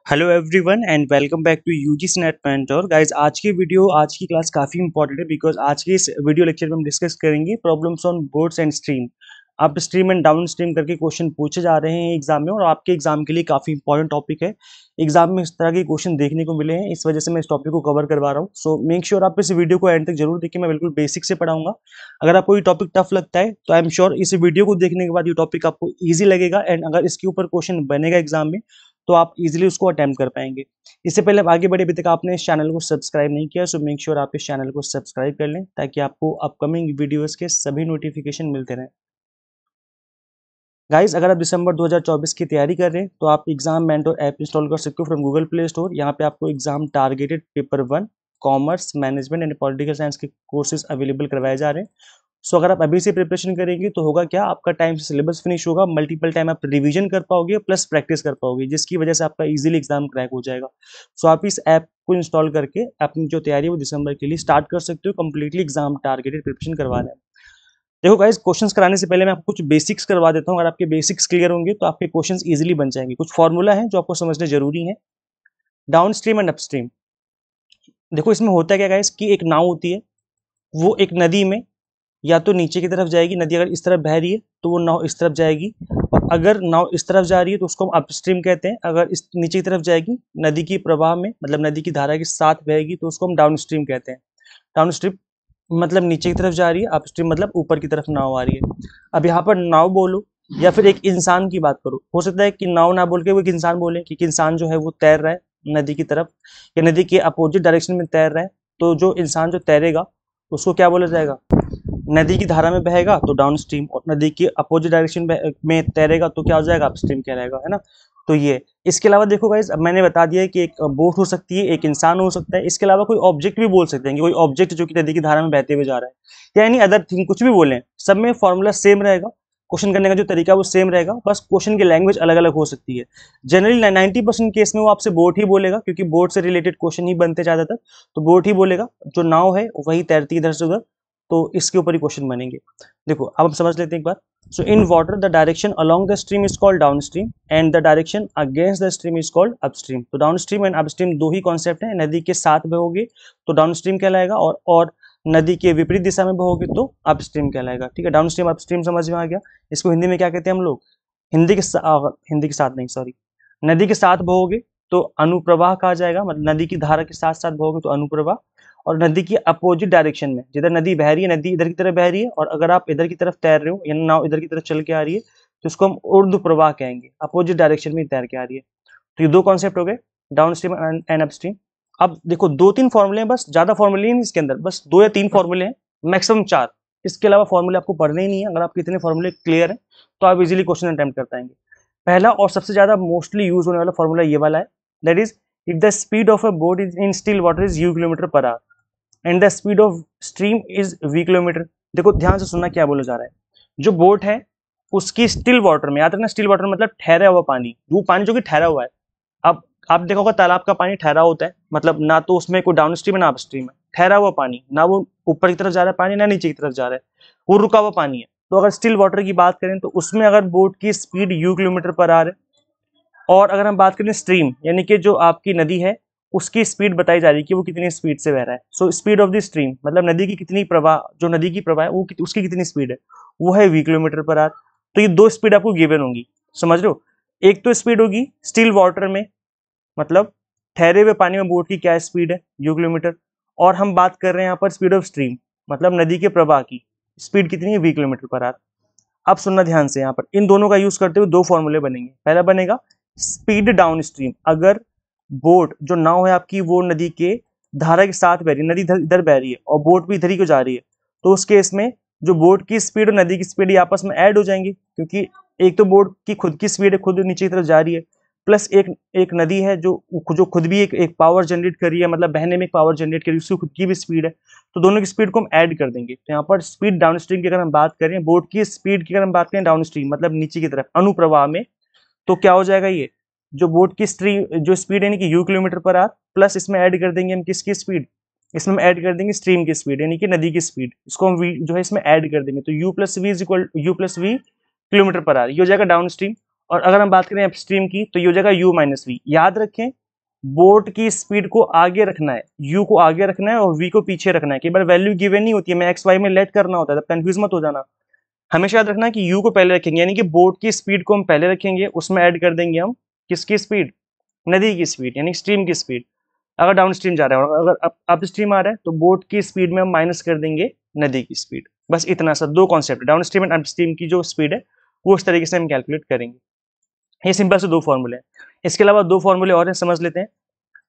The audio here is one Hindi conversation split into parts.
Hello everyone and welcome back to UGC net mentor guys. आज की क्लास काफ़ी इंपॉर्टेंट है बिकॉज आज के इस वीडियो लेक्चर में हम डिस्कस करेंगे problems on boards and stream. Up stream and down stream करके क्वेश्चन पूछे जा रहे हैं एग्जाम में और आपके एग्जाम के लिए काफ़ी इंपॉर्टेंट टॉपिक है। एग्जाम में इस तरह के क्वेश्चन देखने को मिले हैं, इस वजह से मैं इस टॉपिक को कवर करवा रहा हूँ। सो मेक श्योर आप इस वीडियो को एंड तक जरूर देखिए, मैं बिल्कुल बेसिक से पढ़ाऊंगा। अगर आपको ये टॉपिक टफ लगता है तो आई एम श्योर इस वीडियो को देखने के बाद ये टॉपिक आपको ईजी लगेगा एंड अगर इसके ऊपर क्वेश्चन बनेगा एग्जाम में तो आप इजीली उसको अटेम्प्ट कर पाएंगे। इससे पहले आप आगे बढ़े, अभी तक आपने इस चैनल को सब्सक्राइब नहीं किया सो मेक श्योर आप इस चैनल को सब्सक्राइब कर लें ताकि आपको अपकमिंग वीडियोस के सभी नोटिफिकेशन मिलते रहें। गाइस, अगर आप दिसंबर 2024 की तैयारी कर रहे हैं तो आप एग्जाम मेंटर ऐप इंस्टॉल कर सकते हो फ्रॉम गूगल प्ले स्टोर। यहाँ पे आपको exam targeted paper 1 commerce management and political science के कोर्सेज अवेलेबल करवाए जा रहे हैं। सो अगर आप अभी से प्रिपरेशन करेंगे तो होगा क्या, आपका टाइम से सिलेबस फिनिश होगा, मल्टीपल टाइम आप रिवीजन कर पाओगे प्लस प्रैक्टिस कर पाओगे, जिसकी वजह से आपका इजीली एग्जाम क्रैक हो जाएगा। सो आप इस ऐप को इंस्टॉल करके अपनी जो तैयारी है वो दिसंबर के लिए स्टार्ट कर सकते हो, कंप्लीटली एग्जाम टारगेटेड प्रिपरेशन करवा रहे हैं। देखो गाइस, क्वेश्चंस कराने से पहले मैं आपको कुछ बेसिक्स करवा देता हूँ। अगर आपके बेसिक्स क्लियर होंगे तो आपके क्वेश्चंस इजीली बन जाएंगे। कुछ फॉर्मूला है जो आपको समझने जरूरी है। Down stream and upstream. देखो इसमें होता है क्या गाइस कि एक नाव होती है, वो एक नदी में या तो नीचे की तरफ जाएगी, नदी अगर इस तरफ बह रही है तो वो नाव इस तरफ जाएगी, और अगर नाव इस तरफ जा रही है तो उसको हम अपस्ट्रीम कहते हैं। अगर इस नीचे की तरफ जाएगी नदी की प्रवाह में, मतलब नदी की धारा के साथ बहेगी, तो उसको हम डाउन स्ट्रीम कहते हैं। डाउन स्ट्रीम मतलब नीचे की तरफ जा रही है, अपस्ट्रीम मतलब ऊपर की तरफ नाव आ रही है। अब यहाँ पर नाव बोलो या फिर एक इंसान की बात करो, हो सकता है कि नाव ना बोल के वो एक इंसान बोले, क्योंकि इंसान जो है वो तैर रहा है नदी की तरफ या नदी के अपोजिट डायरेक्शन में तैर रहा है। तो जो इंसान जो तैरेगा उसको क्या बोला जाएगा, नदी की धारा में बहेगा तो डाउन स्ट्रीम, और नदी के अपोजिट डायरेक्शन में तैरेगा तो क्या हो जाएगा, अपस्ट्रीम कहलाएगा, है ना। तो ये, इसके अलावा देखो गाइस, अब मैंने बता दिया है कि एक बोट हो सकती है, एक इंसान हो सकता है, इसके अलावा कोई ऑब्जेक्ट भी बोल सकते हैं कि कोई ऑब्जेक्ट जो कि नदी की धारा में बहते हुए जा रहा है या एनी अदर थिंग, कुछ भी बोले, सब में फॉर्मूला सेम रहेगा। क्वेश्चन करने का जो तरीका वो सेम रहेगा, बस क्वेश्चन की लैंग्वेज अलग अलग हो सकती है। जनरली 90% केस में वो आपसे बोट ही बोलेगा, क्योंकि बोट से रिलेटेड क्वेश्चन ही बनते ज्यादातर, तो बोट ही बोलेगा। जो नाव है वही तैरती इधर से उधर, तो इसके ऊपर ही क्वेश्चन बनेंगे। देखो अब हम समझ लेते हैं एक बार। So in water the direction along the stream is called downstream and the direction against the stream is called upstream. तो डाउन स्ट्रीम एंड अपस्ट्रीम दो ही कॉन्सेप्ट है। नदी के साथ बहोगे तो डाउन स्ट्रीम कहलाएगा, और नदी के विपरीत दिशा में बहोगे तो अपस्ट्रीम कहलाएगा। ठीक है, डाउन स्ट्रीम अपस्ट्रीम समझ में आ गया। इसको हिंदी में क्या कहते हैं हम लोग, हिंदी के साथ नहीं, सॉरी, नदी के साथ बहोगे तो अनुप्रवाह कहा जाएगा, मतलब नदी की धारा के साथ साथ बहोगे तो अनुप्रवाह। और नदी की अपोजिट डायरेक्शन में, जिधर नदी बह रही है, नदी इधर की तरफ बह रही है और अगर आप इधर की तरफ तैर रहे हो या नाव इधर की तरफ चल के आ रही है तो उसको हम ऊर्ध्व प्रवाह कहेंगे, अपोजिट डायरेक्शन में तैर के आ रही है। तो ये दो कॉन्सेप्ट हो गए, डाउन स्ट्रीम एंड अपस्ट्रीम। अब देखो दो तीन फॉर्मूले हैं, बस ज्यादा फॉर्मूले नहीं इसके अंदर, बस दो या तीन फॉर्मूले हैं, मैक्सिमम चार। इसके अलावा फॉर्मूले आपको पढ़ने ही नहीं है। अगर आपके इतने फॉर्मूले क्लियर है तो आप इजीली क्वेश्चन अटेम्प्ट कर पाएंगे। पहला और सबसे ज्यादा मोस्टली यूज होने वाला फॉर्मूला ये वाला है, that is if the speed of a boat is in still water is u kilometre per hour and the speed of stream is v kilometre. देखो ध्यान से सुनना क्या बोला जा रहा है। जो बोट है उसकी स्टिल वाटर में, याद रखना स्टिल वाटर मतलब ठहरा हुआ पानी, वो पानी जो कि ठहरा हुआ है। अब आप देखोगे तालाब का पानी ठहरा होता है, मतलब ना तो उसमें कोई डाउन स्ट्रीम है ना अप स्ट्रीम है, ठहरा हुआ पानी, ना वो ऊपर की तरफ जा रहा है पानी ना नीचे की तरफ जा रहा है, वो रुका हुआ पानी है। तो अगर स्टिल वाटर की बात करें तो उसमें अगर बोट की speed you kilometre per our है, और अगर हम बात करें स्ट्रीम यानी कि जो आपकी नदी है उसकी स्पीड बताई जा रही है कि वो कितनी स्पीड से बह रहा है। सो स्पीड ऑफ द स्ट्रीम मतलब नदी की कितनी प्रवाह, जो नदी की प्रवाह है वो उसकी कितनी स्पीड है, वो है वी किलोमीटर पर आवर। तो ये दो स्पीड आपको गिवन होंगी, समझ लो। एक तो स्पीड होगी स्टिल वाटर में, मतलब ठहरे हुए पानी में बोट की क्या स्पीड है, यू किलोमीटर। और हम बात कर रहे हैं यहाँ पर स्पीड ऑफ स्ट्रीम, मतलब नदी के प्रवाह की स्पीड कितनी है, वी किलोमीटर पर आवर। अब सुनना ध्यान से, यहाँ पर इन दोनों का यूज करते हुए दो फॉर्मूले बनेंगे। पहला बनेगा स्पीड डाउन स्ट्रीम, अगर बोट जो नाव है आपकी वो नदी के धारा के साथ बह रही है, नदी इधर बह रही है और बोट भी इधर ही को जा रही है, तो उस केस में जो बोट की स्पीड और नदी की स्पीड ये आपस में ऐड हो जाएंगे, क्योंकि एक तो बोट की खुद की स्पीड है, खुद नीचे की तरफ जा रही है, प्लस एक नदी है जो खुद भी एक पावर जनरेट कर रही है, मतलब बहने में एक पावर जनरेट कर रही है, उसकी खुद की भी स्पीड है। तो दोनों की स्पीड को हम ऐड कर देंगे। तो यहाँ पर स्पीड डाउन स्ट्रीम की अगर हम बात करें, बोट की स्पीड की अगर हम बात करें डाउन स्ट्रीम मतलब नीचे की तरफ अनुप्रवाह में, तो क्या हो जाएगा, ये जो बोट की स्ट्रीम जो स्पीड यानी कि you kilometre per our, plus इसमें ऐड कर देंगे हम किसकी स्पीड, इसमें हम ऐड कर देंगे स्ट्रीम की स्पीड यानी कि नदी की स्पीड, इसको हम जो है इसमें ऐड कर देंगे, तो u plus v kilometre per hour, ये हो जाएगा डाउन स्ट्रीम। और अगर हम बात करें अपस्ट्रीम की तो ये हो जाएगा u माइनस वी। याद रखें बोट की स्पीड को आगे रखना है, u को आगे रखना है और v को पीछे रखना है। कई बार वैल्यू गिवन नहीं होती है, मैं एक्स वाई में लेट करना होता है, तब कंफ्यूज मत हो जाना। हमेशा याद रखना कि u को पहले रखेंगे, यानी कि बोट की स्पीड को हम पहले रखेंगे, उसमें ऐड कर देंगे हम किसकी स्पीड, नदी की स्पीड यानी स्ट्रीम की स्पीड। अगर डाउन स्ट्रीम जा रहा है और अगर अप स्ट्रीम आ रहा है तो बोट की स्पीड में हम माइनस कर देंगे नदी की स्पीड। बस इतना सा दो concept, down stream and up stream की जो स्पीड है वो इस तरीके से हम कैलकुलेट करेंगे। ये सिंपल से दो फॉर्मूले हैं। इसके अलावा दो फॉर्मूले और हैं, समझ लेते हैं।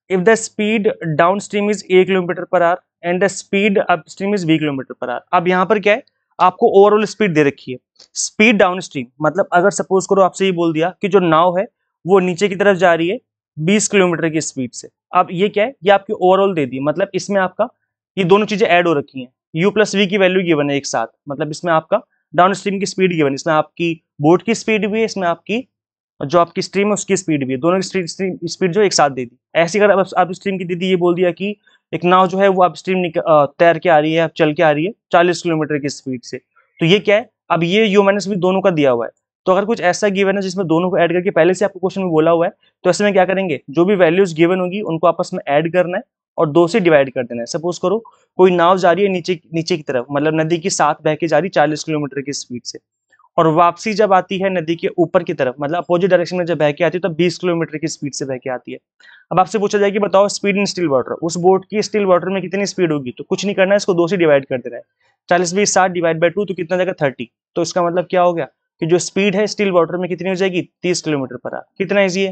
If the speed down stream is a kilometre per hour and the speed up stream is b kilometre per our. अब यहाँ पर क्या है, आपको ओवरऑल स्पीड दे रखी है। स्पीड डाउन स्ट्रीम मतलब अगर सपोज करो आपसे ये बोल दिया कि जो नाव है वो नीचे की तरफ जा रही है 20 किलोमीटर की स्पीड से। अब ये क्या है, ये आपकी ओवरऑल दे दी, मतलब इसमें आपका ये दोनों चीजें ऐड हो रखी हैं, u प्लस वी की वैल्यू गिवन है एक साथ, मतलब इसमें आपका डाउन स्ट्रीम की स्पीड गिवन है, इसमें आपकी बोट की स्पीड भी है, इसमें आपकी जो आपकी स्ट्रीम है उसकी स्पीड भी है, दोनों की स्पीड जो एक साथ दे दी। ऐसी अगर आप स्ट्रीम की दीदी ये बोल दिया कि एक नाव जो है वो आप स्ट्रीम तैर के आ रही है, आप चल के आ रही है 40 किलोमीटर की स्पीड से, तो ये क्या है, अब ये u माइनस वी दोनों का दिया हुआ है। तो अगर कुछ ऐसा गिवन है जिसमें दोनों को ऐड करके पहले से आपको क्वेश्चन में बोला हुआ है, तो ऐसे में क्या करेंगे, जो भी वैल्यूज गिवन होगी उनको आपस में ऐड करना है और दो से डिवाइड कर देना है। सपोज करो कोई नाव जा रही है नीचे नीचे की तरफ, मतलब नदी की साथ बह के जा रही 40 किलोमीटर की स्पीड से, और वापसी जब आती है नदी के ऊपर की तरफ, मतलब अपोजिट डायरेक्शन में जब बह के आती है तो 20 किलोमीटर की स्पीड से बह के आती है। अब आपसे पूछा जाए कि बताओ स्पीड इन स्टिल वाटर, उस बोट की स्टिल वाटर में कितनी स्पीड होगी, तो कुछ नहीं करना है, इसको दो से डिवाइड कर देना है। 40 20 60 डिवाइड बाई 2 तो कितना जाएगा 30। तो इसका मतलब क्या हो गया कि जो स्पीड है स्टिल वाटर में कितनी हो जाएगी 30 किलोमीटर पर आवर। कितना ईजी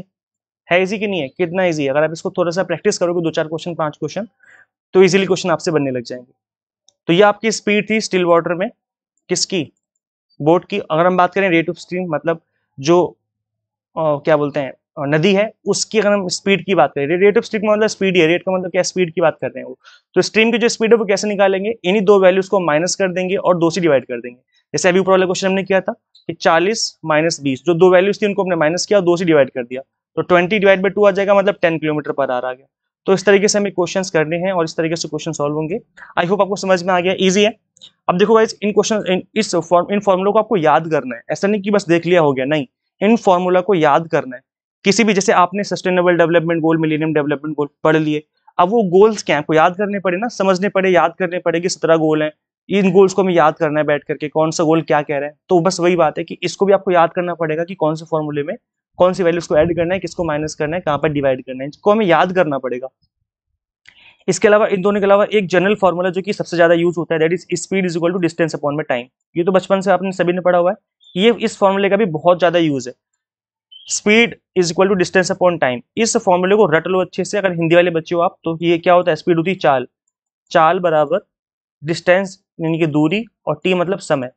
है इजी कि नहीं है, कितना ईजी है। अगर आप इसको थोड़ा सा प्रैक्टिस करोगे, दो चार क्वेश्चन 5 क्वेश्चन, तो इजीली क्वेश्चन आपसे बनने लग जाएंगे। तो ये आपकी स्पीड थी स्टिल वाटर में किसकी, बोट की। अगर हम बात करें रेट ऑफ स्ट्रीम मतलब जो क्या बोलते हैं नदी है उसकी, अगर हम स्पीड की बात करें, रेट ऑफ स्ट्रीम का मतलब स्पीड है, रेट का मतलब क्या स्पीड की बात कर रहे हैं वो। तो स्ट्रीम की जो स्पीड है वो कैसे निकालेंगे, इन्हीं दो वैल्यूज को माइनस कर देंगे और दो से डिवाइड कर देंगे। जैसे अभी ऊपर वाला क्वेश्चन हमने किया था कि 40 माइनस 20, जो दो वैल्यूज थी उनको हमने माइनस किया और दो से डिवाइड कर दिया, तो 20 डिवाइड बाई 2 आ जाएगा, मतलब 10 किलोमीटर पर आवर आ गया। तो इस तरीके से हमें क्वेश्चन करने हैं और इस तरीके से क्वेश्चन सॉल्व होंगे। आई होप आपको समझ में आ गया, ईजी है। अब देखो गाइस, इन क्वेश्चन इन फॉर्मूलों को आपको याद करना है, ऐसा नहीं कि बस देख लिया हो गया, नहीं, इन फॉर्मूला को याद करना है। किसी भी, जैसे आपने sustainable development goal, millennium development goal पढ़ लिए, अब वो गोल्स क्या है आपको याद करने पड़े ना, समझने पड़े, याद करने पड़ेगी। 17 गोल हैं, इन गोल्स को हमें याद करना है बैठ करके, कौन सा गोल क्या कह रहे हैं। तो बस वही बात है कि इसको भी आपको याद करना पड़ेगा कि कौन से फॉर्मूले में कौन सी वैल्यूज को ऐड करना है, किसको माइनस करना है, कहाँ पर डिवाइड करना है, इसको हमें याद करना पड़ेगा। इसके अलावा इन दोनों के अलावा एक जनरल फॉर्मूला जो कि सबसे ज्यादा यूज होता है, that is speed is equal to distance upon में टाइम। ये तो बचपन से आपने सभी ने पढ़ा हुआ है, ये इस फॉर्मूले का भी बहुत ज्यादा यूज है। Speed is equal to distance upon time, इस फॉर्मूले को रट लो अच्छे से, अगर हिंदी वाले बच्चे हो आप तो। ये क्या होता है, स्पीड होती है चाल, चाल बराबर डिस्टेंस यानी कि दूरी, और टी मतलब समय।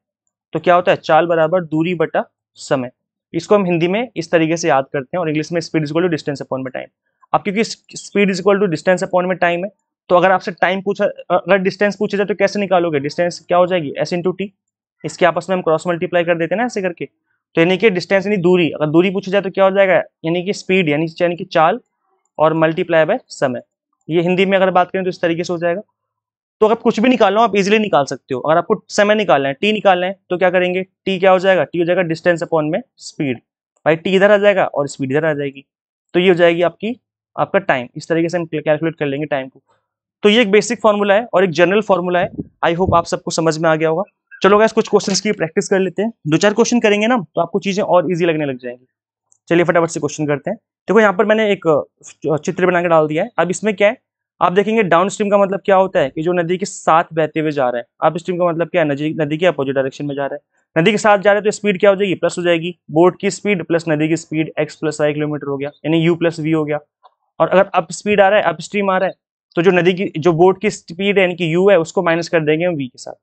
तो क्या होता है, चाल बराबर दूरी बटा समय। इसको हम हिंदी में इस तरीके से याद करते हैं, और इंग्लिश में speed is equal to distance upon में टाइम। अब क्योंकि speed is equal to distance upon में टाइम है, तो अगर आपसे टाइम पूछा, अगर डिस्टेंस पूछा जाए तो कैसे निकालोगे, डिस्टेंस क्या हो जाएगी एस इंटू टी, इसके आपस में हम क्रॉस मल्टीप्लाई कर देते हैं ना ऐसे करके। तो यानी कि डिस्टेंस यानी दूरी, अगर दूरी पूछी जाए तो क्या हो जाएगा, यानी कि स्पीड यानी कि चाल और मल्टीप्लाई बाय समय। ये हिंदी में अगर बात करें तो इस तरीके से हो जाएगा। तो अगर कुछ भी निकालना हो आप इजीली निकाल सकते हो। अगर आपको समय निकालना है, टी निकालना है, तो क्या करेंगे, टी क्या हो जाएगा, टी हो जाएगा डिस्टेंस अपॉन में स्पीड। भाई टी इधर आ जाएगा और स्पीड इधर आ जाएगी, तो ये हो जाएगी आपका टाइम। इस तरीके से हम कैलकुलेट कर लेंगे टाइम को। तो ये एक बेसिक फॉर्मूला है और एक जनरल फॉर्मूला है। आई होप आप सबको समझ में आ गया होगा। चलो गाइस, कुछ क्वेश्चंस की प्रैक्टिस कर लेते हैं। दो चार क्वेश्चन करेंगे ना तो आपको चीजें और इजी लगने लग जाएंगी। चलिए फटाफट से क्वेश्चन करते हैं। देखो यहाँ पर मैंने एक चित्र बना के डाल दिया है। अब इसमें क्या है, आप देखेंगे डाउन स्ट्रीम का मतलब क्या होता है कि जो नदी के साथ बहते हुए जा रहा है। अप स्ट्रीम का मतलब क्या है, नदी के अपोजिट डायरेक्शन में जा रहा है। नदी के साथ जा रहा है तो स्पीड क्या हो जाएगी, प्लस हो जाएगी, बोट की स्पीड प्लस नदी की speed, x plus y kilometre हो गया, यानी यू प्लस वी हो गया। और अगर अप स्पीड आ रहा है, अप स्ट्रीम आ रहा है, तो जो नदी की जो बोट की स्पीड है यानी कि यू है, उसको माइनस कर देंगे हम वी के साथ,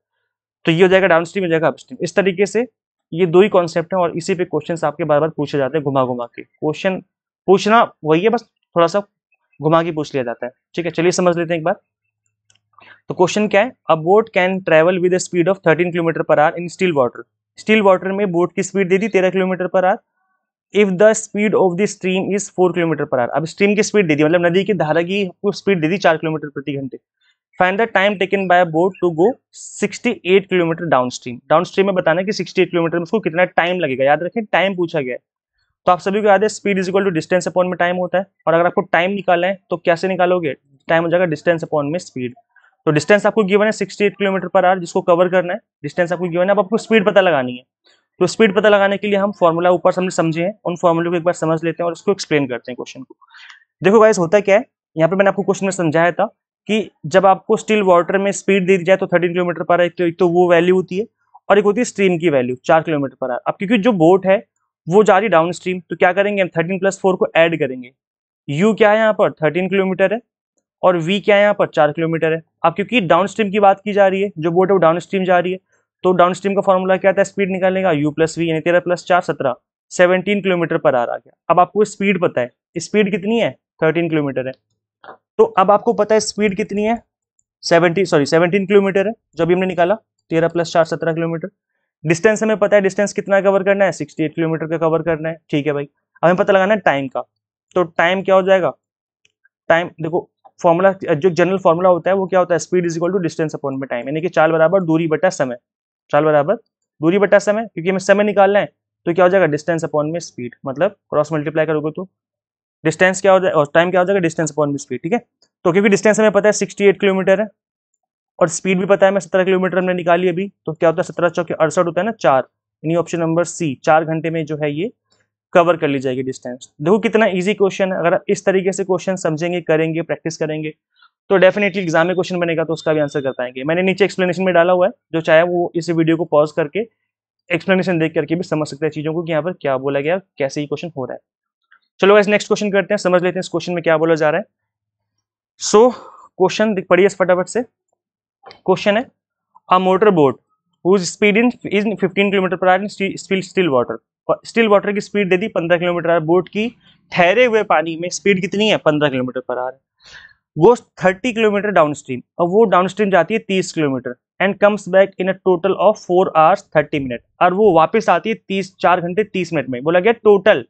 तो ये हो जाएगा डाउन स्ट्रीम, हो जाएगा अप स्ट्रीम। इस तरीके से ये दो ही कॉन्सेप्ट हैं और इसी पे क्वेश्चंस आपके बार बार पूछे जाते हैं, घुमा घुमा के। क्वेश्चन पूछना वही है, बस थोड़ा सा घुमा के पूछ लिया जाता है। ठीक है, चलिए समझ लेते हैं एक बार। तो क्वेश्चन क्या है, a boat can travel with speed of 13 kilometre per hour in still water. Still water में बोट की स्पीड दे दी 13 kilometre per hour if the speed of the stream is 4 kilometre per our. अब स्ट्रीम की स्पीड दे दी, मतलब नदी की धारा की स्पीड दे दी 4 किलोमीटर प्रति घंटे। Find the time taken by boat to go 68 kilometre down stream. Down stream में बताना कि 68 किलोमीटर में उसको कितना टाइम लगेगा, याद रखें टाइम पूछा गया है। तो आप सभी को याद है speed is equal to distance upon में टाइम होता है, और अगर आपको टाइम निकालना है तो कैसे निकालोगे, टाइम हो जाएगा डिस्टेंस अपॉन में स्पीड। तो डिस्टेंस आपको गिवन है 68 किलोमीटर पर आवर, जिसको कवर करना है, डिस्टेंस आपको गिवन है, अब आपको स्पीड पता लगानी है। तो स्पीड पता लगाने के लिए हम फॉर्मूला ऊपर हमने समझे हैं, उन फॉर्मूले को एक बार समझ लेते हैं और उसको एक्सप्लेन करते हैं क्वेश्चन को। देखो गाइस होता क्या है, यहाँ पे मैंने आपको क्वेश्चन में समझाया था कि जब आपको स्टिल वाटर में स्पीड दे दी जाए तो 13 किलोमीटर पर आवर, एक तो वो वैल्यू होती है, और एक होती है स्ट्रीम की वैल्यू 4 किलोमीटर पर आवर। अब क्योंकि जो बोट है वो जा रही डाउन स्ट्रीम, तो क्या करेंगे हम 13 + 4 को ऐड करेंगे। यू क्या है यहाँ पर 13 किलोमीटर है, और वी क्या है यहाँ पर 4 किलोमीटर है। अब क्योंकि डाउन स्ट्रीम की बात की जा रही है, जो बोट है वो डाउन स्ट्रीम जा रही है, तो डाउन स्ट्रीम का फॉर्मूला क्या था स्पीड निकालने का, u + v, यानी 13 + 4 17, 17 किलोमीटर पर आवर आ गया। अब आपको स्पीड पता है, स्पीड कितनी है 13 किलोमीटर है, तो अब आपको पता है स्पीड कितनी है 17 किलोमीटर है, जो भी हमने निकाला 13 + 4 17 किलोमीटर। डिस्टेंस हमें पता है, डिस्टेंस कितना कवर करना है 68 किलोमीटर का कवर करना है, ठीक है भाई। अब हमें पता लगाना है टाइम का, तो टाइम क्या हो जाएगा, टाइम देखो फॉर्मूला, जो जनरल फॉर्मूला होता है वो क्या होता है, speed is equal to distance upon में टाइम, यानी कि चाल बराबर दूरी बटा समय, चाल बराबर दूरी बटा समय, क्योंकि हमें समय निकालना है तो क्या हो जाएगा डिस्टेंस अपॉन में स्पीड, मतलब क्रॉस मल्टीप्लाई करोगे तो डिस्टेंस क्या हो जाएगा और टाइम क्या हो जाएगा डिस्टेंस अपॉन में स्पीड, ठीक है। तो क्योंकि डिस्टेंस हमें पता है 68 किलोमीटर है, और स्पीड भी पता है मैं 17 किलोमीटर हमने निकाली अभी, तो क्या होता है 17 चौके 68 होता है ना 4, यानी ऑप्शन नंबर सी 4 घंटे में जो है ये कवर कर ली जाएगी डिस्टेंस। देखो कितना इजी क्वेश्चन है, अगर आप इस तरीके से क्वेश्चन समझेंगे, करेंगे, प्रैक्टिस करेंगे तो डेफिनेटली एग्जाम में क्वेश्चन बनेगा तो उसका भी आंसर कर पाएंगे। मैंने नीचे एक्सप्लेनेशन में डाला हुआ है, जो चाहे वो इस वीडियो को पॉज करके एक्सप्लेनेशन देख करके भी समझ सकते हैं चीजों को कि यहाँ पर क्या बोला गया, कैसे ही क्वेश्चन हो रहा है। चलो गाइस नेक्स्ट क्वेश्चन करते हैं, समझ लेते हैं इस क्वेश्चन में क्या बोला जा रहा है। सो क्वेश्चन पढ़िए फटाफट से। क्वेश्चन है a motor boat whose speed is 15 kilometre per hour in still water. Still water की स्पीड दे दी 15 किलोमीटर आवर, बोट की ठहरे हुए पानी में स्पीड कितनी है 15 kilometre per our, goes 30 kilometre down stream, और वो डाउन स्ट्रीम जाती है 30 kilometre, and comes back in a total of 4 hours 30 minutes, और वो वापस आती है 4 घंटे 30 मिनट में। बोला गया टोटल,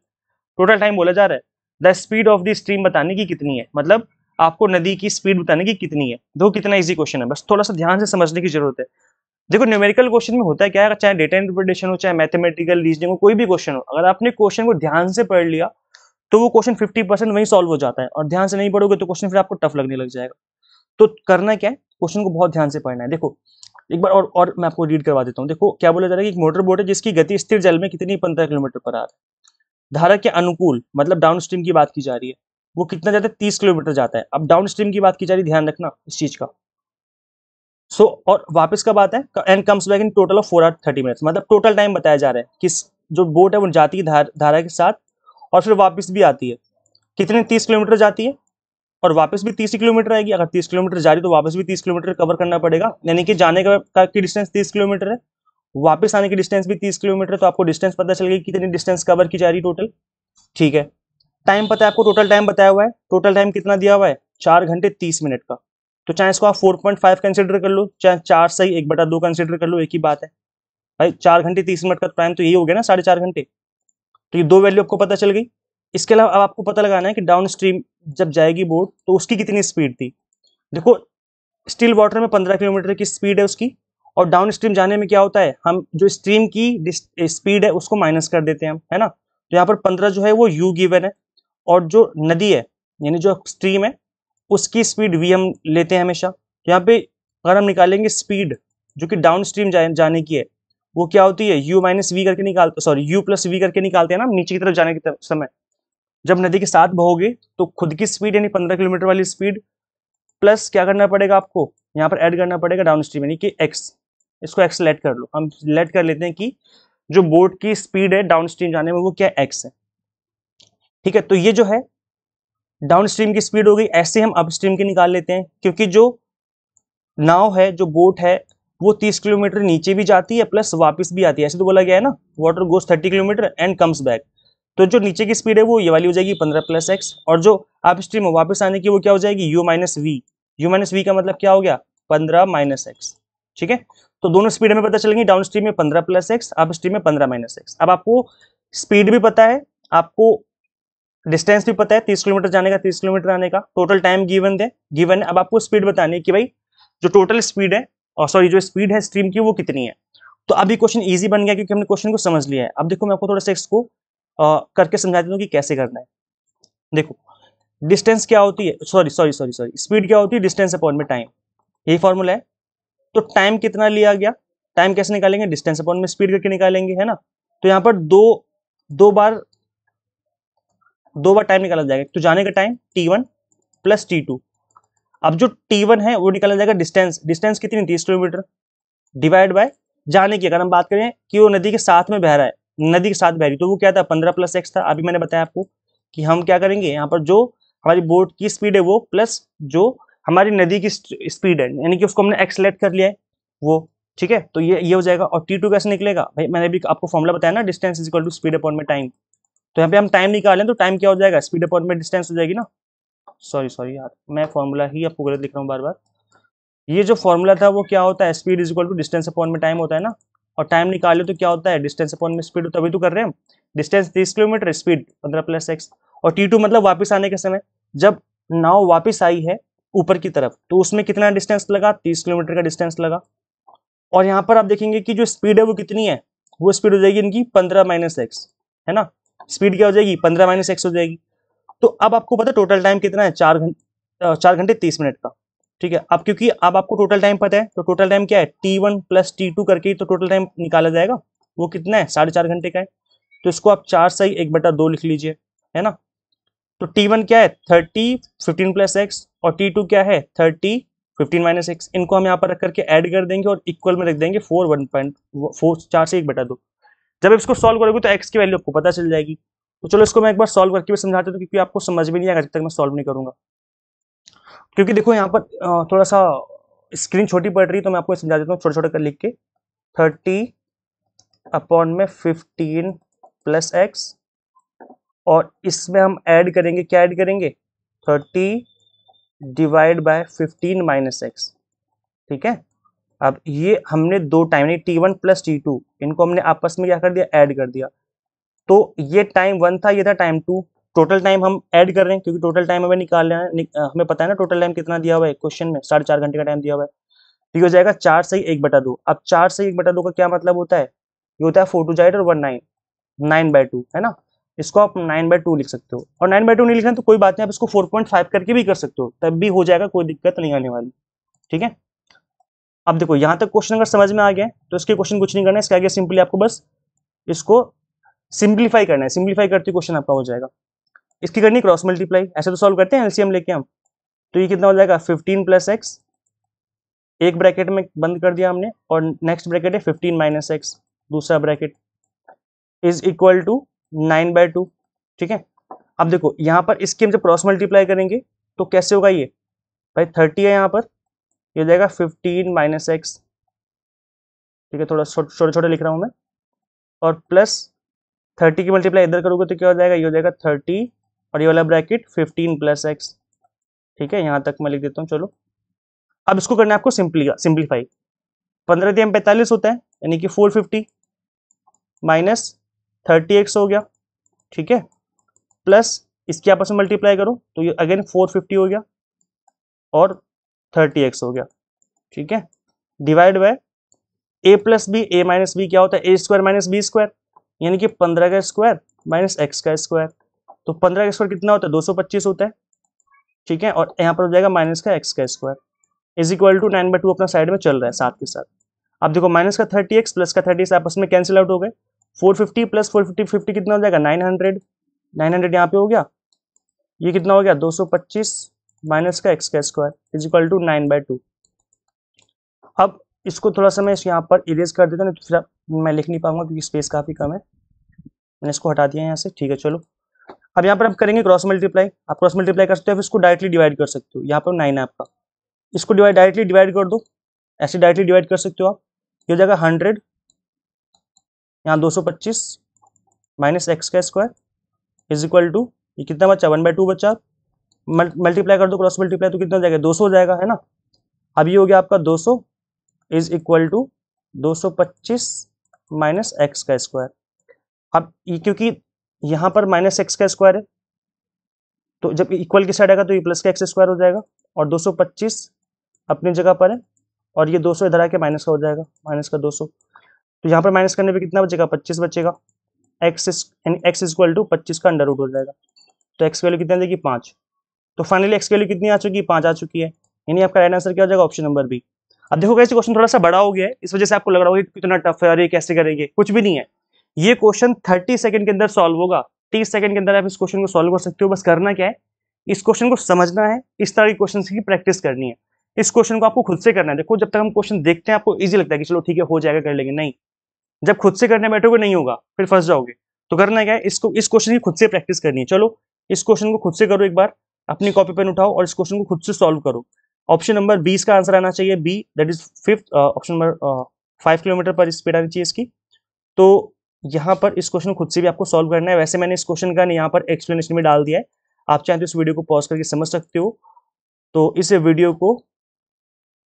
टोटल टाइम बोला जा रहा है। The speed of the stream बताने की कितनी है, मतलब आपको नदी की स्पीड बताने की कितनी है। देखो कितना इजी क्वेश्चन है, बस थोड़ा सा ध्यान से समझने की जरूरत है। देखो न्यूमेरिकल क्वेश्चन में होता है क्या है, चाहे डेटा इंटरप्रिटेशन हो, चाहे मैथमेटिकल रीजनिंग हो, कोई भी क्वेश्चन हो, अगर आपने क्वेश्चन को ध्यान से पढ़ लिया तो वो क्वेश्चन 50% वहीं सॉल्व हो जाता है, और ध्यान से नहीं पढ़ोगे तो क्वेश्चन फिर आपको टफ लगने लग जाएगा। तो करना क्या है, क्वेश्चन को बहुत ध्यान से पढ़ना है। देखो एक बार और मैं आपको रीड करवा देता हूँ। देखो क्या बोला जा रहा है कि एक मोटर बोट है जिसकी गति स्थिर जल में कितनी 15 किलोमीटर पर आवर, धारा के अनुकूल, मतलब डाउन स्ट्रीम की बात की जा रही है, वो कितना जाता है 30 किलोमीटर जाता है। अब डाउन स्ट्रीम की बात की जा रही है, ध्यान रखना इस चीज का। सो और वापस कब आता है, and comes back in total of 4 hours 30 minutes, मतलब टोटल टाइम बताया जा रहा है कि जो बोट है वो जाती है धारा के साथ, और फिर वापस भी आती है, कितने 30 किलोमीटर जाती है, और वापस भी 30 किलोमीटर आएगी। अगर 30 किलोमीटर जा रही तो वापस भी 30 किलोमीटर कवर करना पड़ेगा, यानी कि जाने का की डिस्टेंस 30 किलोमीटर है, वापस आने की डिस्टेंस भी 30 किलोमीटर, तो आपको डिस्टेंस पता चल गई कितनी डिस्टेंस कवर की जा रही टोटल, ठीक है। टाइम पता है आपको, टोटल टाइम बताया हुआ है, टोटल टाइम कितना दिया हुआ है 4 घंटे 30 मिनट का। तो चाहे इसको आप 4.5 कंसिडर कर लो, चाहे 4 सही 1/2 कंसिडर कर लो, एक ही बात है भाई। 4 घंटे 30 मिनट का टाइम तो यही हो गया ना 4.5 घंटे, तो ये दो वैल्यू आपको पता चल गई। इसके अलावा अब आपको पता लगाना है कि डाउन स्ट्रीम जब जाएगी बोट तो उसकी कितनी स्पीड थी। देखो स्टिल वाटर में 15 किलोमीटर की स्पीड है उसकी, और डाउन स्ट्रीम जाने में क्या होता है, हम जो स्ट्रीम की स्पीड है उसको माइनस कर देते हैं हम, है ना। तो यहाँ पर 15 जो है वो यू गिवन है, और जो नदी है यानी जो स्ट्रीम है उसकी स्पीड वी हम लेते हैं हमेशा। तो यहाँ पे अगर हम निकालेंगे स्पीड जो कि डाउन स्ट्रीम जाने की है, वो क्या होती है u - v करके निकालते, सॉरी u + v करके निकालते हैं ना नीचे की तरफ जाने के समय। जब नदी के साथ बहोगे तो खुद की स्पीड यानी 15 किलोमीटर वाली स्पीड प्लस क्या करना पड़ेगा आपको, यहाँ पर ऐड करना पड़ेगा डाउन स्ट्रीम यानी कि x, इसको x लेट कर लो, हम लेट कर लेते हैं कि जो बोट की स्पीड है डाउन स्ट्रीम जाने में वो क्या x है, ठीक है। तो ये जो है डाउन स्ट्रीम की स्पीड हो गई। ऐसे हम अप स्ट्रीम की निकाल लेते हैं, क्योंकि जो नाव है जो बोट है वो 30 किलोमीटर नीचे भी जाती है प्लस वापस भी आती है, ऐसे तो बोला गया है ना, water goes 30 kilometre and comes back. तो जो नीचे की स्पीड है वो ये वाली हो जाएगी 15 + x, और जो अप स्ट्रीम वापस आने की वो क्या हो जाएगी u - v। u - v का मतलब क्या हो गया 15 - x, ठीक है। तो दोनों स्पीड हमें पता चलेंगी, डाउन स्ट्रीम में 15 + x, अप स्ट्रीम में 15 - x। अब आपको स्पीड भी पता है, आपको डिस्टेंस भी पता है 30 किलोमीटर जाने का 30 किलोमीटर आने का, टोटल टाइम गिवन है। अब आपको स्पीड बतानी है कि भाई जो टोटल स्पीड है, और सॉरी जो स्पीड है स्ट्रीम की वो कितनी है। तो अभी क्वेश्चन इजी बन गया क्योंकि हमने क्वेश्चन को समझ लिया है। अब देखो मैं आपको थोड़ा सा इसको करके समझा देता हूँ कि कैसे करना है। देखो डिस्टेंस क्या होती है, सॉरी स्पीड क्या होती है, डिस्टेंस अपॉन में टाइम, यही फॉर्मूला है। तो टाइम कितना लिया गया, टाइम कैसे निकालेंगे, डिस्टेंस अपॉन में स्पीड करके निकालेंगे, है ना। तो यहाँ पर दो बार टाइम निकाला जाएगा। तो जाने का टाइम t1 प्लस t2। अब जो t1 है वो निकाला जाएगा डिस्टेंस, डिस्टेंस कितनी, 30 किलोमीटर, डिवाइड बाय जाने की। अगर हम बात करें कि वो नदी के साथ में बह रहा है, नदी के साथ बह रही, तो वो क्या था, 15+x था। अभी मैंने बताया आपको कि हम क्या करेंगे, यहाँ पर जो हमारी बोट की स्पीड है वो प्लस जो हमारी नदी की स्पीड है, यानी कि उसको हमने एक्सलेट कर लिया है वो, ठीक है। तो ये हो जाएगा। और t2 कैसे निकलेगा भाई, मैंने भी आपको फॉर्मूला बताया ना, distance is equal to speed upon में टाइम। तो यहाँ पे हम टाइम निकालें तो टाइम क्या हो जाएगा, स्पीड अपॉन में डिस्टेंस हो जाएगी ना। सॉरी यार, मैं फॉर्मूला ही आपको गलत लिख रहा हूँ बार बार। ये जो फॉर्मूला था वो क्या होता है, speed is equal to distance upon में टाइम होता है ना। और टाइम निकाले तो क्या होता है, डिस्टेंस अपॉन में स्पीड, तभी तो कर रहे हैं हम। Distance 30 kilometre, speed 15+x। और t2 मतलब वापस आने के समय, जब नाव वापस आई है ऊपर की तरफ, तो उसमें कितना डिस्टेंस लगा, 30 किलोमीटर का डिस्टेंस लगा। और यहाँ पर आप देखेंगे कि जो स्पीड है वो कितनी है, वो स्पीड हो जाएगी इनकी 15-x, है ना। स्पीड क्या हो जाएगी, 15-x हो जाएगी। तो अब आपको पता है टोटल टाइम कितना है, 4 घंटे 30 मिनट का, ठीक है। अब क्योंकि अब आपको टोटल टाइम पता है, तो टोटल टाइम क्या है, t1 प्लस t2 करके ही तो टोटल टाइम निकाला जाएगा। वो कितना है, 4.5 घंटे का है। तो इसको आप 4 सही 1/2 लिख लीजिए, है ना। तो t1 क्या है, 30 15+x, और t2 क्या है, 30 15-x। इनको हम यहाँ पर रख करके ऐड कर देंगे और इक्वल में रख देंगे 4 1.4, 4 से 1/2। जब आप इसको सॉल्व करोगे तो x की वैल्यू आपको पता चल जाएगी। तो चलो इसको मैं एक बार सॉल्व करके भी समझाता हूँ, क्योंकि आपको समझ में नहीं आएगा जब तक मैं सॉल्व नहीं करूंगा। क्योंकि देखो यहाँ पर थोड़ा सा स्क्रीन छोटी पड़ रही है, तो मैं आपको समझा देता हूँ छोटा छोटा कर लिख के। 30 अपॉन में 15+x, और इसमें हम ऐड करेंगे, क्या ऐड करेंगे, 30 डिवाइड बाय 15-x, ठीक है। अब ये हमने दो टाइम नहीं, t1 प्लस t2, इनको हमने आपस में क्या कर दिया, ऐड कर दिया। तो ये टाइम 1 था, ये था टाइम 2। टोटल टाइम हम ऐड कर रहे हैं, क्योंकि टोटल टाइम हमें निकालना है, हमें पता है ना टोटल टाइम कितना दिया हुआ है क्वेश्चन में, 4.5 घंटे का टाइम दिया हुआ है। तो ये हो जाएगा 4 सही 1/2। अब 4 सही 1/2 का क्या मतलब होता है, ये होता है 4 टू जाइड और 1 9, 9/2, है ना। इसको आप 9/2 लिख सकते हो, और 9/2 नहीं लिखना तो कोई बात नहीं, आप इसको 4.5 करके भी कर सकते हो, तब भी हो जाएगा, कोई दिक्कत नहीं आने वाली, ठीक है। अब देखो यहाँ तक क्वेश्चन अगर समझ में आ गया तो इसके क्वेश्चन कुछ नहीं करना है, इसके आगे सिंपली आपको बस इसको सिंप्लीफाई करना है, सिंप्लीफाई करते क्वेश्चन आपका हो जाएगा। इसकी करनी क्रॉस मल्टीप्लाई, ऐसे तो सॉल्व करते हैं एलसीएम लेके हम। तो ये कितना हो जाएगा, 15+x, एक ब्रैकेट में बंद कर दिया हमने, और नेक्स्ट ब्रैकेट है 15-x, दूसरा ब्रैकेट, इज इक्वल टू 9/2, ठीक है। अब देखो यहाँ पर इसकी हम जब क्रॉस मल्टीप्लाई करेंगे तो कैसे होगा, ये भाई 30 है यहाँ पर, ये हो जाएगा 15-x, ठीक है, थोड़ा छोटे छोटे लिख रहा हूँ मैं। और प्लस 30 की मल्टीप्लाई इधर करोगे तो क्या हो जाएगा, ये हो जाएगा 30, और ये वाला ब्रैकेट 15+x, ठीक है। यहाँ तक मैं लिख देता हूँ, चलो। अब इसको करना है आपको सिंप्लीफाई। 15 दिया 45 होता है, यानी कि 450 माइनस 30x हो गया, ठीक है, प्लस इसकी आपस में मल्टीप्लाई करो तो ये अगेन 450 हो गया, और 30x हो गया, ठीक है, divide by a plus B, A minus B क्या होता है, A square minus B square, यानी कि 15 का स्क्वायर माइनस एक्स का स्क्वायर। तो 15 का स्क्वायर कितना होता है, 225 होता है, ठीक है, और यहाँ पर हो जाएगा माइनस का एक्स का स्क्वायर, इज इक्वल टू 9/2 अपना साइड में चल रहा है साथ के साथ। अब देखो माइनस का 30x प्लस का 30 आपस में कैंसिल आउट हो गए, 450 प्लस 450 50 कितना हो जाएगा, 900, 900 यहाँ पे हो गया, ये कितना हो गया, 225 माइनस का एक्स का स्क्वायर इज इक्वल टू 9/2। अब इसको थोड़ा सा मैं यहाँ पर इरेज कर देता हूँ, नहीं तो फिर मैं लिख नहीं पाऊंगा क्योंकि स्पेस काफी कम है। मैंने इसको हटा दिया यहाँ से, ठीक है, चलो। अब यहाँ पर आप करेंगे क्रॉस मल्टीप्लाई, आप क्रॉस मल्टीप्लाई कर सकते हो, इसको डायरेक्टली डिवाइड कर सकते हो, यहाँ पर 9 है आपका, इसको डायरेक्टली डिवाइड कर दो, ऐसे डायरेक्टली डिवाइड कर सकते हो आप। ये हो जाएगा 100, यहाँ 225 माइनस एक्स का स्क्वायर इज इक्वल टू, ये कितना बचा, 1/2 बचा। मल्टीप्लाई कर दो, क्रॉस मल्टीप्लाई तो कितना हो जाएगा, 200 हो जाएगा, है ना। अब ये हो गया आपका 200 is equal to 225 minus x का स्क्वायर। अब ये क्योंकि यहाँ पर माइनस एक्स का स्क्वायर है, तो जब इक्वल की साइड आएगा तो ये प्लस का एक्स स्क्वायर हो जाएगा, और 225 अपनी जगह पर है, और ये 200 इधर आके माइनस का हो जाएगा, माइनस का 200। तो यहाँ पर माइनस करने पे कितना बचेगा, 25 बचेगा। एक्स इक्वल टू 25 का अंडर रूट हो जाएगा। तो एक्स की वैल्यू कितनी देगी 5। तो फाइनली एक्स की वैल्यू कितनी आ चुकी है 5 आ चुकी है, यानी आपका राइट आंसर क्या हो जाएगा ऑप्शन नंबर बी। अब देखो गाइस क्वेश्चन थोड़ा सा बड़ा हो गया है, इस वजह से आपको लग रहा होगा कि कितना टफ है और ये कैसे करेंगे, कुछ भी नहीं है। ये क्वेश्चन 30 सेकंड के अंदर सॉल्व होगा, 30 सेकंड के अंदर आप इस क्वेश्चन को सॉल्व कर सकते हो। बस करना क्या है, इस क्वेश्चन को समझना है, इस तरह के क्वेश्चन की प्रैक्टिस करनी है। इस क्वेश्चन को आपको खुद से करना है। देखो जब तक हम क्वेश्चन देखते हैं आपको इजी लगता है कि चलो ठीक है हो जाएगा कर लेंगे, नहीं, जब खुद से करने बैठोगे नहीं होगा, फिर फंस जाओगे। तो करना क्या है, इसको इस क्वेश्चन की खुद से प्रैक्टिस करनी है। चलो इस क्वेश्चन को खुद से करो, एक बार अपनी कॉपी पेन उठाओ और इस क्वेश्चन को खुद से सॉल्व करो। ऑप्शन नंबर 20 का आंसर आना चाहिए B, that is fifth option number 5 kilometre पर स्पीड आनी चाहिए इसकी। तो यहाँ पर इस क्वेश्चन को खुद से भी आपको सॉल्व करना है। वैसे मैंने इस क्वेश्चन का यहाँ पर एक्सप्लेनेशन में डाल दिया है, आप चाहें तो इस वीडियो को पॉज करके समझ सकते हो। तो इस वीडियो को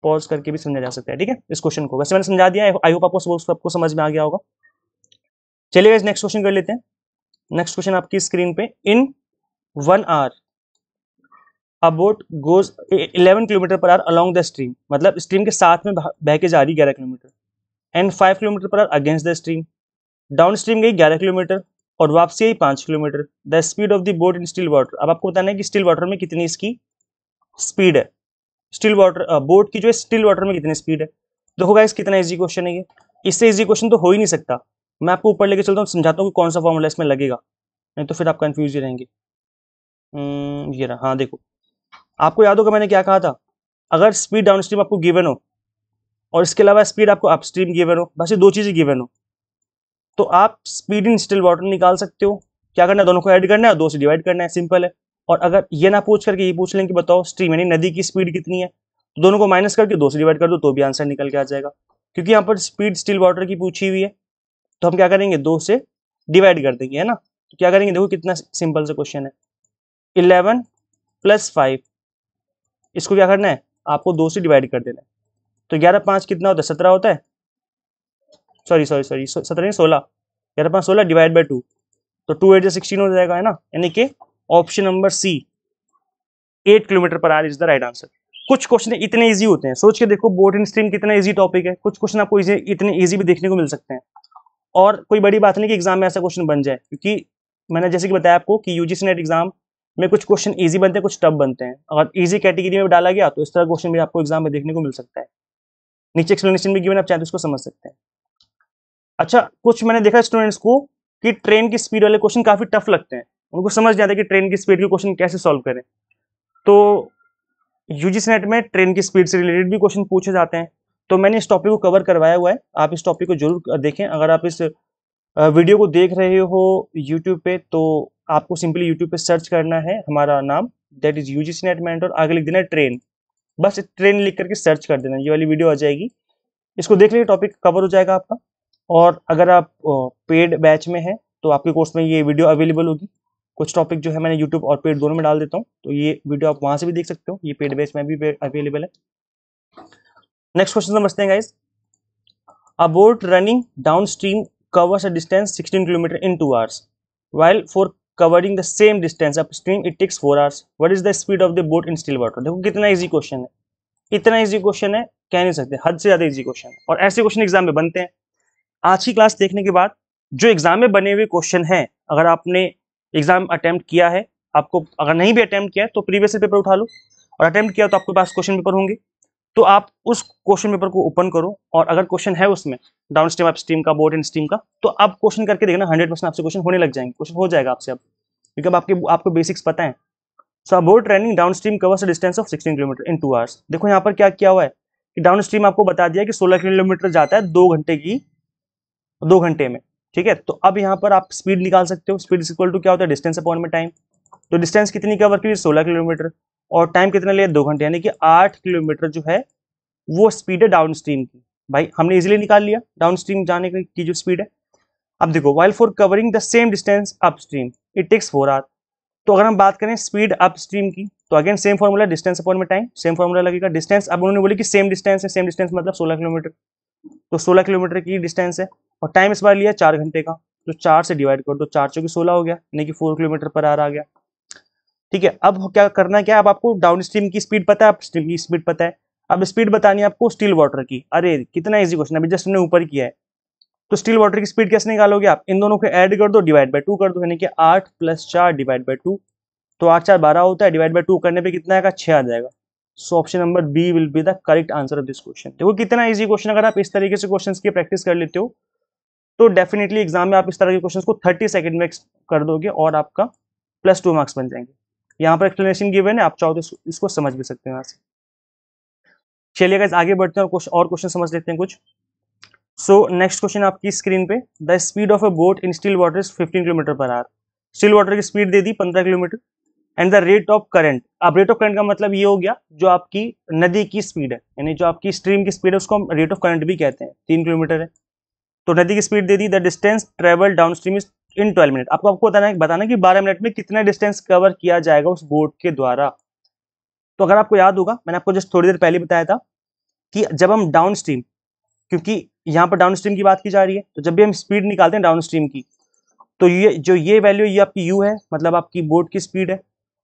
पॉज करके भी समझा जा सकता है, ठीक है। इस क्वेश्चन को वैसे मैंने समझा दिया, आई होप आपको समझ में आ गया होगा। चलिए नेक्स्ट क्वेश्चन कर लेते हैं। नेक्स्ट क्वेश्चन आपकी स्क्रीन पे, in 1 hour a boat goes 11 kilometre per hour along the stream, मतलब स्ट्रीम के साथ में बह के जा रही 11 kilometre, and 5 kilometre per hour against the stream. Down stream गई 11 किलोमीटर और वापसी आई 5 kilometre. The speed of the boat in still water, अब आपको बताना है कि स्टिल वाटर में कितनी इसकी स्पीड है। स्टिल वाटर बोट की जो है स्टिल वाटर में कितनी स्पीड है। देखो गाइस कितना इजी क्वेश्चन है ये, इससे इजी क्वेश्चन तो हो ही नहीं सकता। मैं आपको ऊपर लेके चलता हूँ, समझाता हूँ कि कौन सा फॉर्मूला इसमें लगेगा, नहीं तो फिर आप कंफ्यूज ही रहेंगे। ये रहा, हाँ देखो, आपको याद होगा मैंने क्या कहा था, अगर स्पीड डाउन स्ट्रीम आपको गिवन हो और इसके अलावा स्पीड आपको अपस्ट्रीम गिवन हो, बस ये दो चीजें गिवन हो, तो आप स्पीड इन स्टिल वाटर निकाल सकते हो। क्या करना है, दोनों को ऐड करना है और 2 से डिवाइड करना है, सिंपल है। और अगर ये ना पूछ करके ये पूछ लें कि बताओ स्ट्रीम यानी नदी की स्पीड कितनी है, तो दोनों को माइनस करके 2 से डिवाइड कर दो तो भी आंसर निकल के आ जाएगा। क्योंकि यहाँ पर स्पीड स्टिल वाटर की पूछी हुई है, तो हम क्या करेंगे 2 से डिवाइड कर देंगे, है ना। तो क्या करेंगे, देखो कितना सिंपल सा क्वेश्चन है, 11 + 5, इसको क्या करना है आपको 2 से डिवाइड कर देना है। तो 11 × 5 कितना होता है 17 होता है, सॉरी 17 नहीं 16, 11 × 5 16 डिवाइड बाई 2, तो 2 8 16 हो जाएगा, है ना। यानी कि option number C 8 kilometre per hour is the right answer. कुछ क्वेश्चन इतने इजी होते हैं, सोच के देखो बोट इन स्ट्रीम कितना इजी टॉपिक है, कुछ क्वेश्चन आपको इतने इजी भी देखने को मिल सकते हैं। और कोई बड़ी बात नहीं कि एग्जाम में ऐसा क्वेश्चन बन जाए, क्योंकि मैंने जैसे कि बताया आपको कि यूजीसी नेट एग्जाम में कुछ क्वेश्चन इजी बनते हैं, कुछ टफ बनते हैं। अगर इजी कैटेगरी में डाला गया तो इस तरह क्वेश्चन भी आपको एग्जाम में देखने को मिल सकता है। नीचे एक्सप्लेनेशन भी गिवन, आप चाहे तो इसको समझ सकते हैं। अच्छा, कुछ मैंने देखा स्टूडेंट्स को कि ट्रेन की स्पीड वाले क्वेश्चन काफी टफ लगते हैं, उनको समझ नहीं आता कि ट्रेन की स्पीड के क्वेश्चन कैसे सॉल्व करें। तो यूजीसी नेट में ट्रेन की स्पीड से रिलेटेड भी क्वेश्चन पूछे जाते हैं, तो मैंने इस टॉपिक को कवर करवाया हुआ है, आप इस टॉपिक को जरूर देखें। अगर आप इस वीडियो को देख रहे हो यूट्यूब पे, तो आपको सिंपली यूट्यूब पे सर्च करना है हमारा नाम, that is UGC net mentor, आगे लिख देना है ट्रेन, बस ट्रेन लिख करके सर्च कर देना, ये वाली वीडियो आ जाएगी। इसको देख लीजिए, टॉपिक कवर हो जाएगा आपका। और अगर आप पेड बैच में हैं तो आपके कोर्स में ये वीडियो अवेलेबल होगी। कुछ टॉपिक जो है मैंने यूट्यूब और पेड दोनों में डाल देता हूँ, तो ये वीडियो आप वहां से भी देख सकते हो, ये पेड बैच में भी अवेलेबल है। नेक्स्ट क्वेश्चन समझते हैं guys. A boat running down stream covers a distance 16 km in 2 hours, while for covering the same distance upstream it takes 4 hours. What is the speed of the boat in still water? देखो कितना इजी क्वेश्चन है, इतना इजी क्वेश्चन है कह नहीं सकते, हद से ज्यादा इजी क्वेश्चन है, और ऐसे क्वेश्चन एग्जाम में बनते हैं। आज की क्लास देखने के बाद जो एग्जाम में बने हुए क्वेश्चन हैं, अगर आपने एग्जाम अटेम्प्ट किया है, आपको अगर नहीं भी अटेम्प्ट किया है तो प्रीवियस पेपर उठा लो, और अटेम्प्ट किया तो आपके पास क्वेश्चन पेपर होंगे, तो आप उस क्वेश्चन पेपर को ओपन करो, और अगर क्वेश्चन है उसमें डाउन स्ट्रीम अप स्ट्रीम का, बोट इन स्ट्रीम का, तो आप क्वेश्चन करके देखना 100% आपसे क्वेश्चन होने लग जाएंगे, क्वेश्चन हो जाएगा आपसे अब, क्योंकि अब आपको बेसिक्स पता है। So boat running downstream covers distance of 16 kilometre in 2 hours. देखो यहाँ पर क्या किया हुआ है कि डाउन स्ट्रीम आपको बता दिया कि 16 किलोमीटर जाता है 2 घंटे में, ठीक है। तो अब यहाँ पर आप स्पीड निकाल सकते हो, स्पीड इक्वल टू क्या होता है डिस्टेंस अपॉन में टाइम। तो डिस्टेंस कितनी कवर की 16 किलोमीटर, और टाइम कितना लिया 2 घंटे, यानी कि 8 किलोमीटर जो है वो स्पीड है डाउन स्ट्रीम की। भाई हमने इजीली निकाल लिया डाउन स्ट्रीम जाने की जो स्पीड है। अब देखो while for covering the same distance up stream it takes 4 hour. तो अगर हम बात करें स्पीड अप स्ट्रीम की, तो again same formula, distance upon में टाइम, सेम फॉर्मूला लगेगा। डिस्टेंस अब उन्होंने बोली कि सेम डिस्टेंस है, सेम डिस्टेंस मतलब 16 किलोमीटर, तो 16 किलोमीटर की डिस्टेंस है, और टाइम इस बार लिया 4 घंटे का, तो 4 से डिवाइड कर दो, 4 चौके 16 हो गया, यानी कि 4 किलोमीटर पर आवर आ गया, ठीक है। अब क्या करना है, क्या अब आपको डाउन स्ट्रीम की स्पीड पता है, अप स्ट्रीम की स्पीड पता है, अब स्पीड बतानी है आपको स्टिल वाटर की। अरे कितना इजी क्वेश्चन, अभी जस्ट हमने ऊपर किया है। तो स्टिल वाटर की स्पीड कैसे निकालोगे आप, इन दोनों को ऐड कर दो, डिवाइड बाय 2 कर दो, यानी कि 8 + 4 डिवाइड बाय 2, तो 8 4 12 होता है, डिवाइड बाय 2 करने पे कितना आएगा, 6 आ जाएगा। So option number B will be the correct answer of this question. देखो कितना इजी क्वेश्चन, अगर आप इस तरीके से क्वेश्चंस की प्रैक्टिस कर लेते हो तो डेफिनेटली एग्जाम में आप इस तरह के क्वेश्चंस को 30 सेकंड में कर दोगे और आपका +2 मार्क्स बन जाएंगे। यहाँ पर एक्सप्लेनेशन गिवन है, आप चाहो तो इसको समझ भी सकते हैं यहाँ से। चलिए गाइस आगे बढ़ते हैं और क्वेश्चन समझ लेते हैं कुछ। सो नेक्स्ट क्वेश्चन आपकी स्क्रीन पे, the speed of a boat in still water is 15 km/h। Still water की स्पीड दे दी 15 kilometre, and the rate of current, अब रेट ऑफ करंट का मतलब ये हो गया जो आपकी नदी की स्पीड है, यानी जो आपकी स्ट्रीम की स्पीड है उसको हम रेट ऑफ करंट भी कहते हैं, 3 किलोमीटर है। तो नदी की स्पीड दे दी, the distance travel down stream is in 12 minute. आपको बताना कि 12 मिनट में कितना डिस्टेंस कवर किया जाएगा उस बोट के द्वारा। तो अगर आपको याद होगा, मैंने आपको जस्ट थोड़ी देर पहले बताया था कि जब हम डाउन स्ट्रीम, क्योंकि यहाँ पर डाउन स्ट्रीम की बात की जा रही है, तो जब भी हम स्पीड निकालते हैं डाउन स्ट्रीम की, तो ये वैल्यू ये आपकी यू है, मतलब आपकी बोट की स्पीड है,